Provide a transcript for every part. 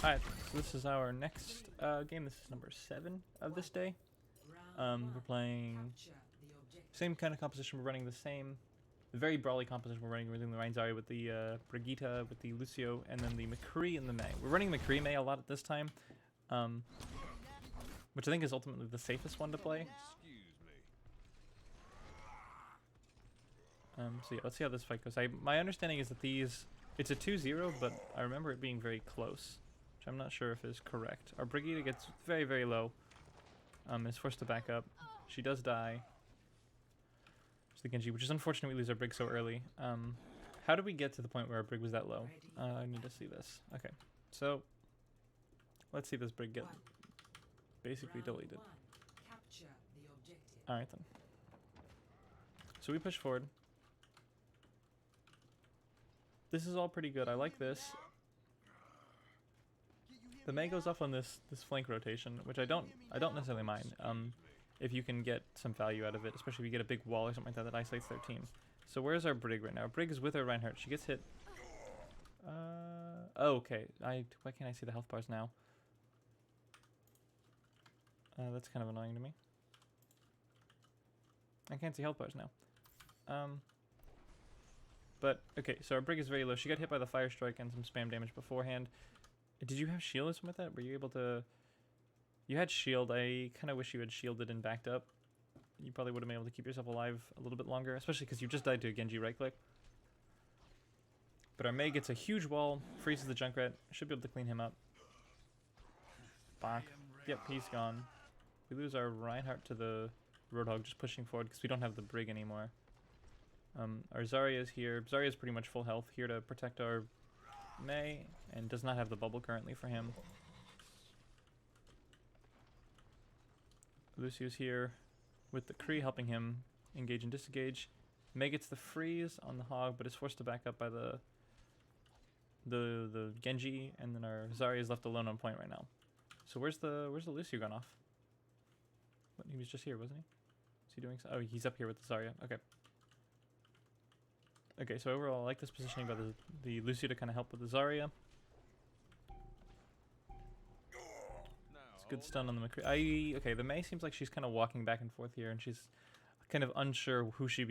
Alright, so this is our next game. This is number 7 of this day. We're playing same kind of composition. We're running the very brawly composition we're running. We're doing the Reinzari with the Brigitte, with the Lucio, and then the McCree and the Mei. We're running McCree Mei a lot at this time, which I think is ultimately the safest one to play. So yeah, let's see how this fight goes. My understanding is that it's a 2-0, but I remember it being very close, which I'm not sure if is correct. Our Brigitte gets very, very low. Is forced to back up. She does die. It's the Genji, which is unfortunate we lose our Brig so early. How did we get to the point where our Brig was that low? I need to see this. Okay, so let's see this Brig get basically deleted. Alright then. So we push forward. This is all pretty good. I like this. The Mei goes off on this flank rotation, which I don't necessarily mind. If you can get some value out of it, especially if you get a big wall or something like that isolates their team. So where's our Brig right now? Brig is with her Reinhardt. She gets hit. Oh, okay. Why can't I see the health bars now? That's kind of annoying to me. I can't see health bars now. But okay, so our Brig is very low. She got hit by the fire strike and some spam damage beforehand. Did you have shield or something with that? Were you able to... You had shield. I kind of wish you had shielded and backed up. You probably would have been able to keep yourself alive a little bit longer, especially because you just died to a Genji right click. But our Mei gets a huge wall, freezes the Junkrat. Should be able to clean him up. Bach. Yep, he's gone. We lose our Reinhardt to the Roadhog just pushing forward because we don't have the Brig anymore. Our Zarya is here. Zarya is pretty much full health, here to protect our Mei, and does not have the bubble currently for him. Lucio's here with the Kree helping him engage and disengage. Mei gets the freeze on the Hog, but is forced to back up by the Genji, and then our Zarya is left alone on point right now. So where's the Lucio gone off? What, he was just here, wasn't he? Is he doing so? Oh, he's up here with the Zarya. Okay. Okay, so overall, I like this positioning by the Lucio to kind of help with the Zarya. It's a good stun on the McCree. Okay, the Mei seems like she's kind of walking back and forth here, and she's kind of unsure who she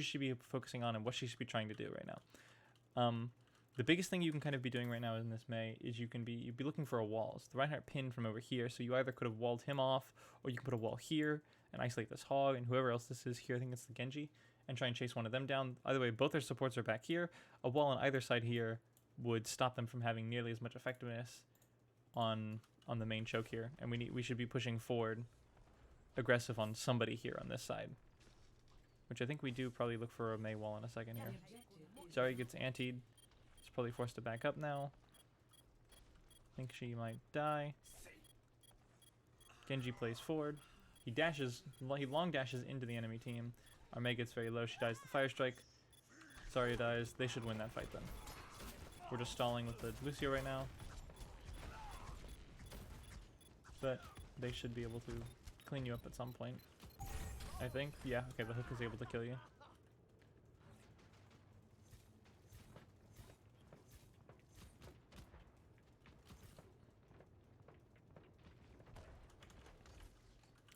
should be focusing on and what she should be trying to do right now. The biggest thing you can kind of be doing right now in this Mei is you'd be looking for a wall. So the Reinhardt pinned from over here, so you either could have walled him off, or you can put a wall here and isolate this Hog and whoever else this is here. I think it's the Genji. And try and chase one of them down. Either way, both their supports are back here. A wall on either side here would stop them from having nearly as much effectiveness on the main choke here. And we should be pushing forward aggressive on somebody here on this side. Which I think we do probably look for a Mei wall in a second here. Zarya gets antied. She's probably forced to back up now. I think she might die. Genji plays forward. He long dashes into the enemy team. Our Mei gets very low. She dies the fire strike. Zarya dies. They should win that fight then. We're just stalling with the Lucio right now. But they should be able to clean you up at some point. I think. Yeah, okay, the hook is able to kill you.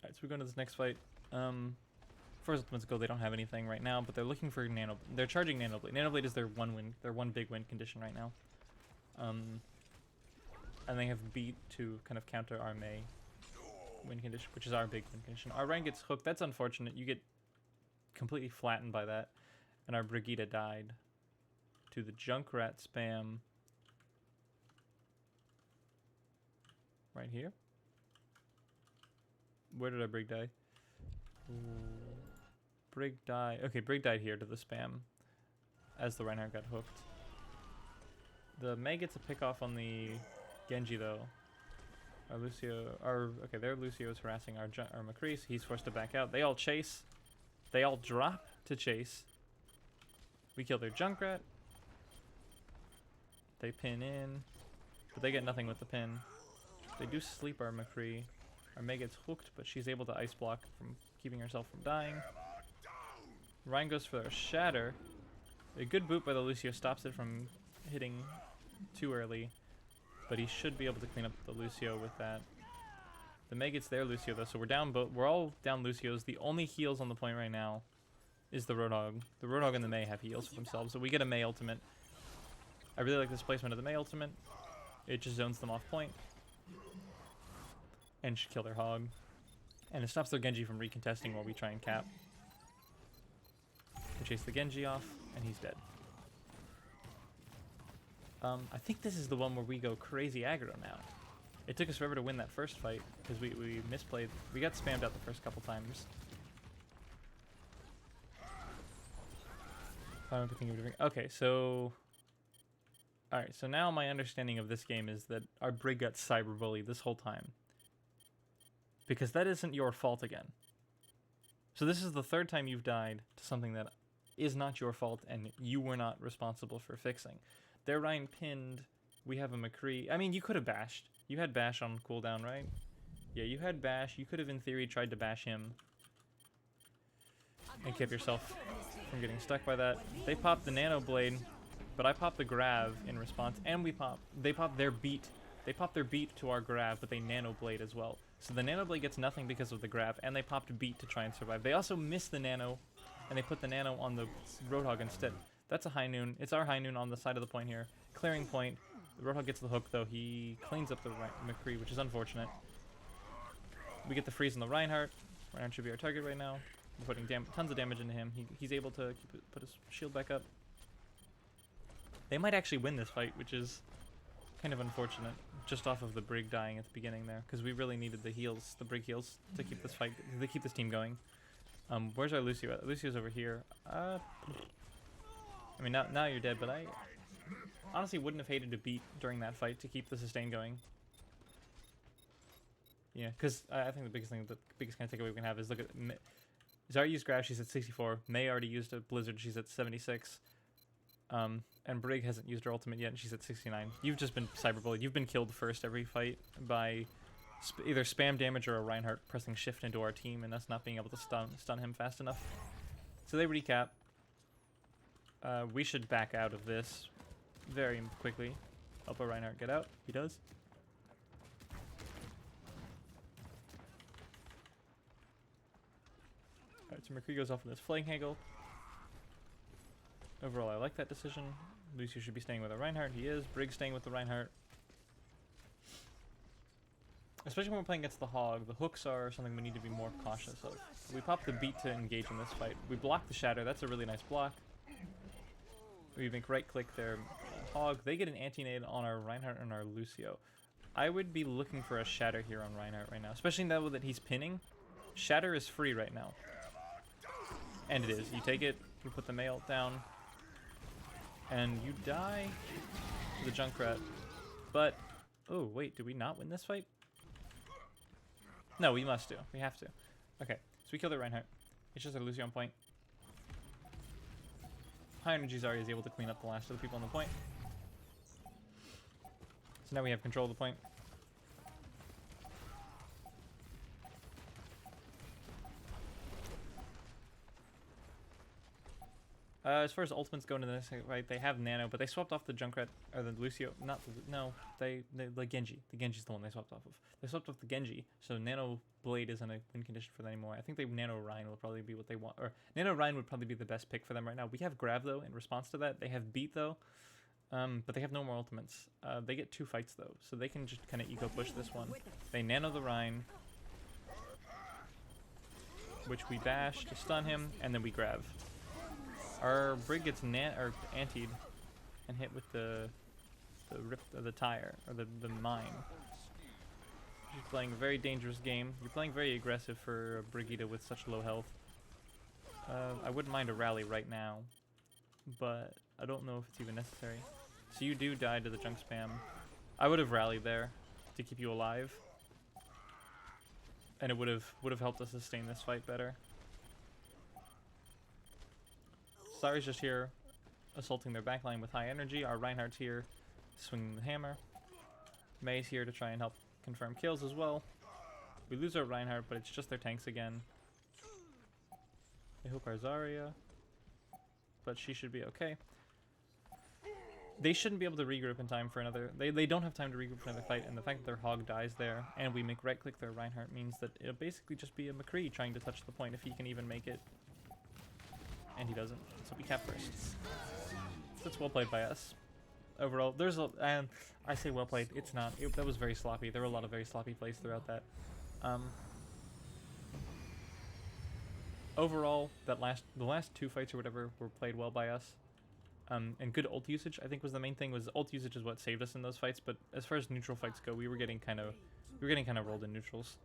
Alright, so we go into this next fight. First Ultimates go, they don't have anything right now, but they're looking for Nano. They're charging Nano Blade. Nano Blade is their one big win condition right now. And they have beat to kind of counter our Mei win condition, which is our big win condition. Our Rein gets hooked. That's unfortunate. You get completely flattened by that. And our Brigitte died to the Junkrat spam right here. Where did our Brig die? Ooh. Brig died. Okay, Brig died here to the spam as the Reinhardt got hooked. The Mei gets a pick off on the Genji though. Our Lucio, okay, their Lucio is harassing our McCree, so he's forced to back out. They all chase. They all drop to chase. We kill their Junkrat. They pin in, but they get nothing with the pin. They do sleep our McCree. Our Mei gets hooked, but she's able to ice block from keeping herself from dying. Rein goes for a shatter. A good boot by the Lucio stops it from hitting too early. but he should be able to clean up the Lucio with that. The May gets their Lucio though, so we're down. But we're all down Lucios. The only heals on the point right now is the Roadhog. The Roadhog and the May have heals for themselves, so we get a May ultimate. I really like this placement of the May ultimate. It just zones them off point and should kill their Hog, and it stops their Genji from recontesting while we try and cap. We chase the Genji off, and he's dead. I think this is the one where we go crazy aggro now. It took us forever to win that first fight because we misplayed. We got spammed out the first couple times. Okay, so... Alright, so now my understanding of this game is that our Brig got cyberbullied this whole time. Because that isn't your fault again. So this is the third time you've died to something that is not your fault and you were not responsible for fixing. Their Ryan pinned, we have a McCree. I mean, you could have bashed. You had bash on cooldown, right? Yeah, you had bash. You could have, in theory, tried to bash him and kept yourself from getting stuck by that. They popped the Nano Blade, but I popped the Grav in response, and they popped their beat. They popped their beat to our Grav, but they Nano Blade as well. So the Nano Blade gets nothing because of the Grav, and they popped beat to try and survive. They also missed the Nano, and they put the Nano on the Roadhog instead. That's a high noon. It's our high noon on the side of the point here. Clearing point. The Roadhog gets the hook, though. He cleans up the McCree, which is unfortunate. We get the freeze on the Reinhardt. Reinhardt should be our target right now. We're putting tons of damage into him. He's able to put his shield back up. They might actually win this fight, which is kind of unfortunate, just off of the Brig dying at the beginning there, because we really needed the heals, the Brig heals, to keep this fight, to keep this team going. Where's our Lucio at? Lucio's over here. I mean, now you're dead, but I honestly wouldn't have hated to beat during that fight to keep the sustain going. Yeah, because I think the biggest kind of takeaway we can have is look at Zarya used Grab, she's at 64. May already used a Blizzard, she's at 76. And Brig hasn't used her ultimate yet, and she's at 69. You've just been cyberbullied. You've been killed first every fight by either spam damage or a Reinhardt pressing shift into our team and us not being able to stun him fast enough. So they recap. We should back out of this very quickly. Help our Reinhardt get out. He does. Alright, so McCree goes off in this flank angle. Overall, I like that decision. Lucio should be staying with a Reinhardt. He is. Briggs staying with the Reinhardt. Especially when we're playing against the Hog. The hooks are something we need to be more cautious of. We pop the beat to engage in this fight. We block the Shatter. That's a really nice block. We make right-click their Hog. They get an anti-nade on our Reinhardt and our Lucio. I would be looking for a Shatter here on Reinhardt right now. Especially now that he's pinning. Shatter is free right now. And it is. You take it. You put the mail down. And you die to the Junkrat. But, oh wait, did we not win this fight? No, we must do. We have to. Okay, so we kill the Reinhardt. It's just a Lucio on point. High energy Zarya is able to clean up the last of the people on the point. So now we have control of the point. As far as ultimates go into this, right, they have Nano, but they swapped off the Junkrat, or the Lucio, the Genji. The Genji's the one they swapped off of. They swapped off the Genji, so Nano Blade isn't a win condition for them anymore. I think Nano Rhine will probably be what they want, or Nano Rhine would probably be the best pick for them right now. We have Grav, though, in response to that. They have Beat, though, but they have no more ultimates. They get 2 fights, though, so they can just kind of eco push this one. They Nano the Rhine, which we bash to stun him, and then we Grav. Our Brig gets antied and hit with the tire, or the mine. You're playing a very dangerous game. You're playing very aggressive for a Brigitte with such low health. I wouldn't mind a rally right now, but I don't know if it's even necessary. So you do die to the junk spam. I would have rallied there to keep you alive, and it would have helped us sustain this fight better. Zarya's just here, assaulting their backline with high energy. Our Reinhardt's here, swinging the hammer. May's here to try and help confirm kills as well. We lose our Reinhardt, but it's just their tanks again. They hook our Zarya, but she should be okay. They shouldn't be able to regroup in time for another... They don't have time to regroup for another fight, and the fact that their Hog dies there, and we make right-click their Reinhardt means that it'll basically just be a McCree trying to touch the point if he can even make it. And he doesn't, so we cap first. That's well played by us. Overall, there's a... And I say well played, it's not. That was very sloppy. There were a lot of very sloppy plays throughout that. Overall, the last 2 fights or whatever were played well by us. And good ult usage, I think, was the main thing. Was ult usage is what saved us in those fights. But as far as neutral fights go, we were getting kind of rolled in neutrals.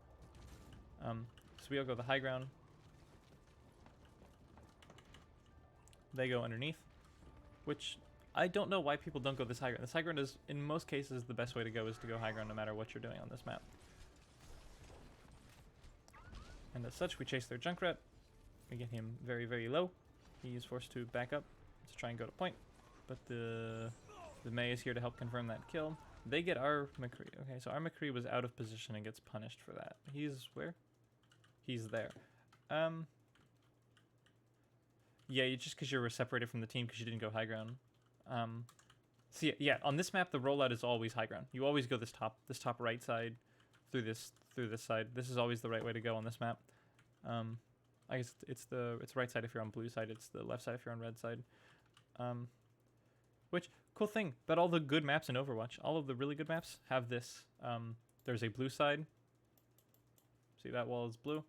So we all go the high ground. They go underneath, which I don't know why people don't go this high ground. This high ground is, in most cases, the best way to go is to go high ground no matter what you're doing on this map. And as such, we chase their Junkrat. We get him very, very low. He is forced to back up to try and go to point, but the Mei is here to help confirm that kill. They get our McCree. Okay, so our McCree was out of position and gets punished for that. He's where? He's there. Yeah, just because you were separated from the team because you didn't go high ground. So yeah, on this map the rollout is always high ground. You always go this top right side through this side. This is always the right way to go on this map. I guess it's right side if you're on blue side. It's the left side if you're on red side. Which, cool thing about all the good maps in Overwatch, all of the really good maps have this. There's a blue side. See, that wall is blue.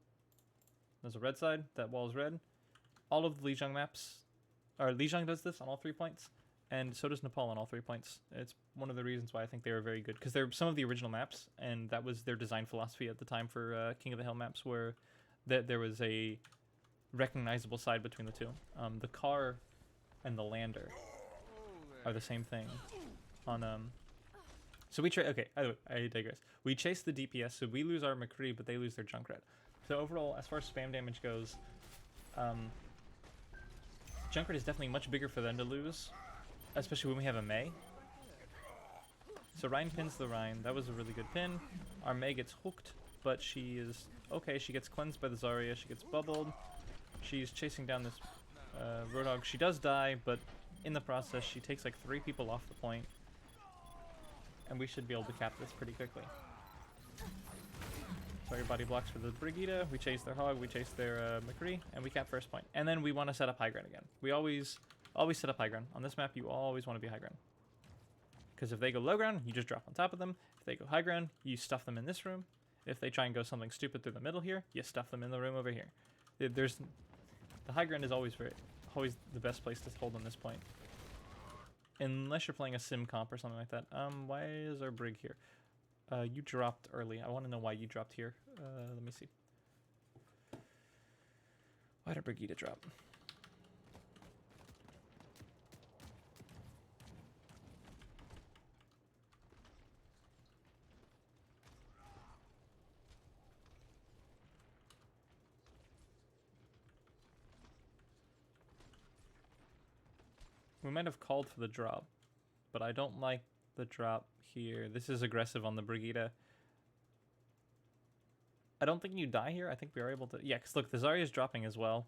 There's a red side. That wall is red. All of the Lijiang maps, or Lijiang does this on all 3 points, and so does Nepal on all 3 points. It's one of the reasons why I think they were very good, because they're some of the original maps, and that was their design philosophy at the time for King of the Hill maps, where there was a recognizable side between the two. The car and the lander are the same thing. So we okay, I digress. We chase the DPS, so we lose our McCree, but they lose their Junkrat. So overall, as far as spam damage goes, Junkrat is definitely much bigger for them to lose, especially when we have a Mei. So Rein pins the Rein. That was a really good pin. Our Mei gets hooked, but she is okay. She gets cleansed by the Zarya. She gets bubbled. She's chasing down this Roadhog. She does die, but in the process, she takes like 3 people off the point. And we should be able to cap this pretty quickly. So your body blocks for the Brigitte. We chase their Hog. We chase their McCree, and we cap first point. And then we want to set up high ground again. We always set up high ground. On this map, you always want to be high ground. Because if they go low ground, you just drop on top of them. If they go high ground, you stuff them in this room. If they try and go something stupid through the middle here, you stuff them in the room over here. The high ground is always the best place to hold on this point. Unless you're playing a sim comp or something like that. Why is our Brig here? You dropped early. I want to know why you dropped here. Let me see. Why did Brigitte drop? We might have called for the drop, but I don't like the drop here. This is aggressive on the Brigitte. I don't think you die here. I think we are able to... Yeah, because look, the Zarya is dropping as well.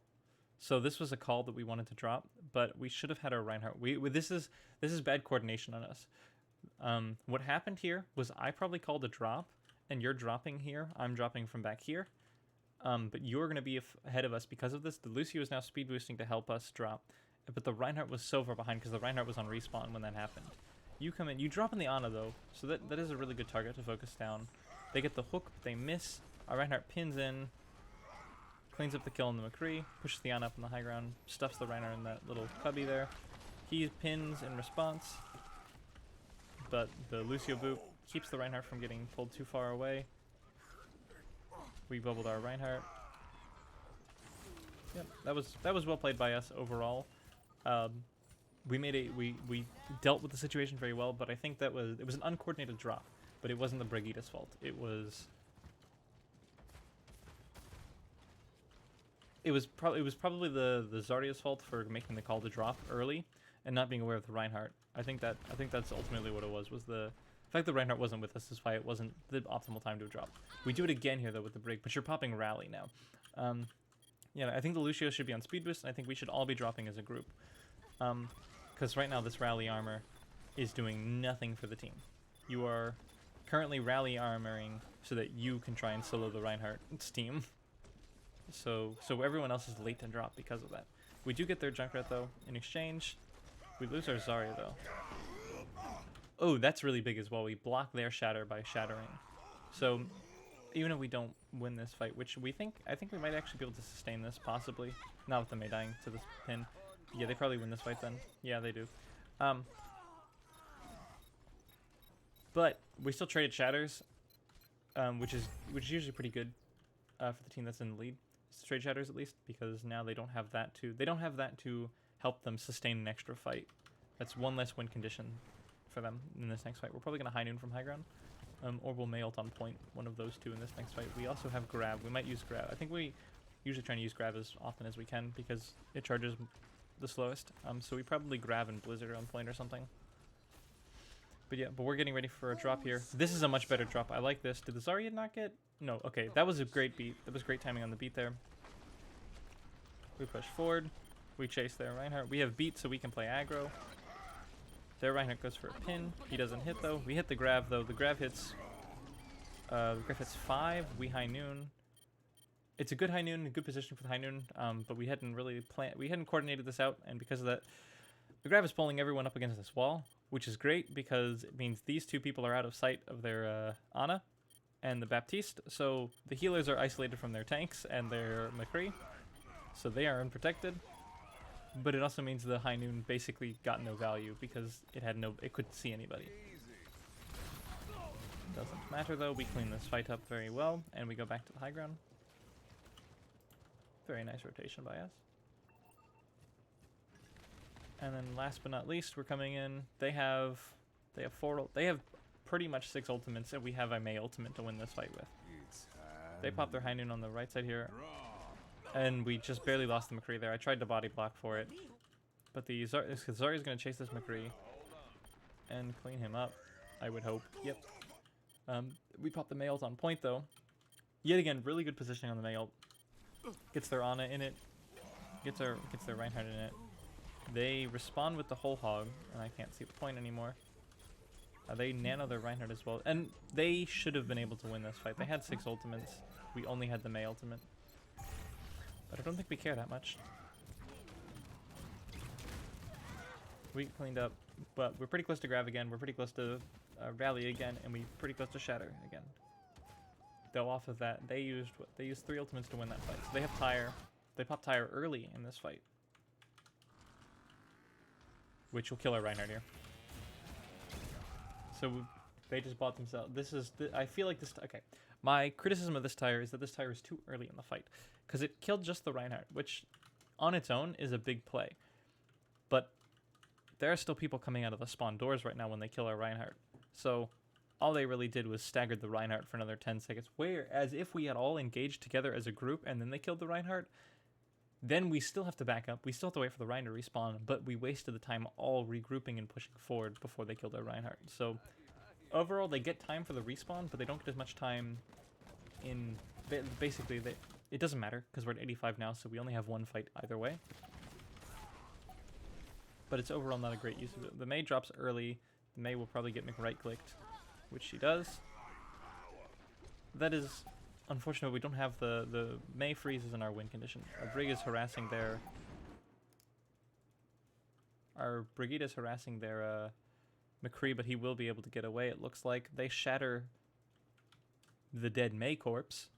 So this was a call that we wanted to drop, but we should have had our Reinhardt. This is bad coordination on us. What happened here was I probably called a drop, and you're dropping here. I'm dropping from back here. But you're going to be ahead of us because of this. The Lucio is now speed boosting to help us drop. But the Reinhardt was so far behind because the Reinhardt was on respawn when that happened. You come in, you drop in the Ana though, so that is a really good target to focus down. They get the hook, but they miss. Our Reinhardt pins in, cleans up the kill on the McCree, pushes the Ana up on the high ground, stuffs the Reinhardt in that little cubby there. He pins in response, but the Lucio boop keeps the Reinhardt from getting pulled too far away. We bubbled our Reinhardt. Yep, that was well played by us overall. We dealt with the situation very well, but I think it was an uncoordinated drop, but it wasn't the Brigitte's fault. It was probably the Zarya's fault for making the call to drop early and not being aware of the Reinhardt. I think that's ultimately what it was the fact that Reinhardt wasn't with us is why it wasn't the optimal time to drop. We do it again here though with the Brig, but you're popping Rally now. Yeah, I think the Lucio should be on speed boost, and I think we should all be dropping as a group. Because right now this Rally armor is doing nothing for the team. You are currently rally armoring so that you can try and solo the Reinhardt's team. So everyone else is late to drop because of that. We do get their Junkrat though. In exchange, we lose our Zarya though. Oh, that's really big as well. We block their shatter by shattering. So even if we don't win this fight, which I think we might actually be able to sustain this, possibly. Not with the Mei dying to this pin. Yeah, they probably win this fight then. Yeah, they do. But we still traded shatters, which is usually pretty good for the team that's in the lead. It's trade shatters at least, because now they don't have that to help them sustain an extra fight. That's one less win condition for them in this next fight. We're probably gonna high noon from high ground. Or we'll Mei ult on point, one of those two in this next fight. We also have grab. We might use grab. I think we usually try to use grab as often as we can because it charges the slowest. So we probably grab and blizzard on point or something. But yeah, but we're getting ready for a drop here. This is a much better drop. I like this. Did the Zarya not get? No, okay. That was a great beat. That was great timing on the beat there. We push forward. We chase their Reinhardt. We have beat so we can play aggro. Their Reinhardt goes for a pin. He doesn't hit though. We hit the grab though. The grab hits 5. We high noon. It's a good high noon, a good position for the high noon. But we hadn't really coordinated this out, and because of that, the grab is pulling everyone up against this wall, which is great because it means these two people are out of sight of their Ana and the Baptiste. So the healers are isolated from their tanks and their McCree, so they are unprotected. But it also means the high noon basically got no value because it couldn't see anybody. Doesn't matter though, we clean this fight up very well and we go back to the high ground. Very nice rotation by us. And then last but not least, we're coming in. They have pretty much 6 ultimates, and we have a Mei ultimate to win this fight with. They pop their high noon on the right side here. And we just barely lost the McCree there. I tried to body block for it. But the Zarya's going to chase this McCree and clean him up, I would hope. Yep. We pop the Mei ult on point, though. Yet again, really good positioning on the Mei ult. Gets their Ana in it. Gets their Reinhardt in it. They respond with the whole hog, and I can't see the point anymore. They nano their Reinhardt as well. And they should have been able to win this fight. They had 6 ultimates. We only had the Mei ultimate. But I don't think we care that much. We cleaned up, but we're pretty close to grab again. We're pretty close to rally again, and we're pretty close to shatter again. Though off of that, they used 3 ultimates to win that fight. So they have Tyre. They pop Tyre early in this fight, which will kill our Reinhardt here. So they just bought themselves. I feel like this. Okay, my criticism of this Tyre is that this Tyre is too early in the fight because it killed just the Reinhardt, which on its own is a big play. But there are still people coming out of the spawn doors right now when they kill our Reinhardt. So all they really did was staggered the Reinhardt for another 10 seconds. Whereas if we had all engaged together as a group and then they killed the Reinhardt, then we still have to back up. We still have to wait for the Reinhardt to respawn, but we wasted the time all regrouping and pushing forward before they killed our Reinhardt. So overall, they get time for the respawn, but they don't get as much time in... Basically, it doesn't matter because we're at 85 now, so we only have one fight either way. But it's overall not a great use of it. The Mei drops early. The Mei will probably get right-clicked, which she does. That is unfortunate. We don't have the Mei freezes in our win condition. Our Brig is harassing their... Our Brigade is harassing their McCree, but he will be able to get away, it looks like. They shatter the dead Mei corpse.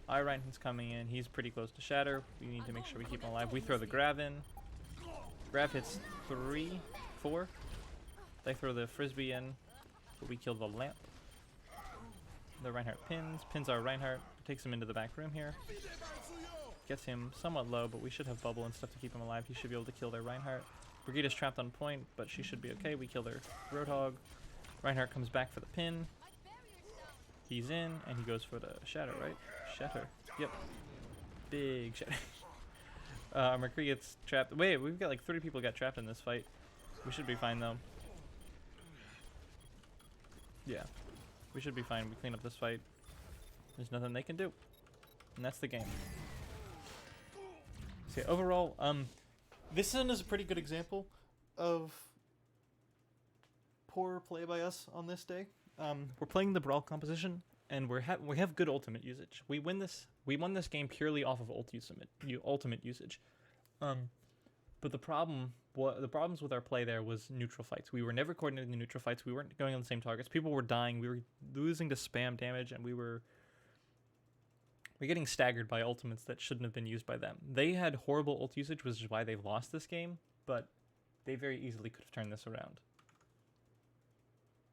Reinhardt's coming in. He's pretty close to shatter. We need to make sure we keep him alive. We throw the grab in. Grab hits 3, 4. They throw the frisbee in, but we kill the lamp. The Reinhardt pins our Reinhardt, takes him into the back room here. Gets him somewhat low, but we should have bubble and stuff to keep him alive. He should be able to kill their Reinhardt. Brigade is trapped on point, but she should be okay. We kill their Roadhog. Reinhardt comes back for the pin. He's in, and he goes for the shatter, right? Shatter. Yep. Big shatter. McCree gets trapped. Wait, we've got like 30 people got trapped in this fight. We should be fine, though. Yeah. We should be fine. We clean up this fight. There's nothing they can do. And that's the game. So yeah, overall, this one is a pretty good example of poor play by us on this day. We're playing the brawl composition, and we have good ultimate usage. We won this game purely off of ultimate usage. But the problems with our play there was neutral fights. We were never coordinating the neutral fights. We weren't going on the same targets. People were dying. We were losing to spam damage, and we're getting staggered by ultimates that shouldn't have been used by them. They had horrible ult usage, which is why they lost this game, but they very easily could have turned this around.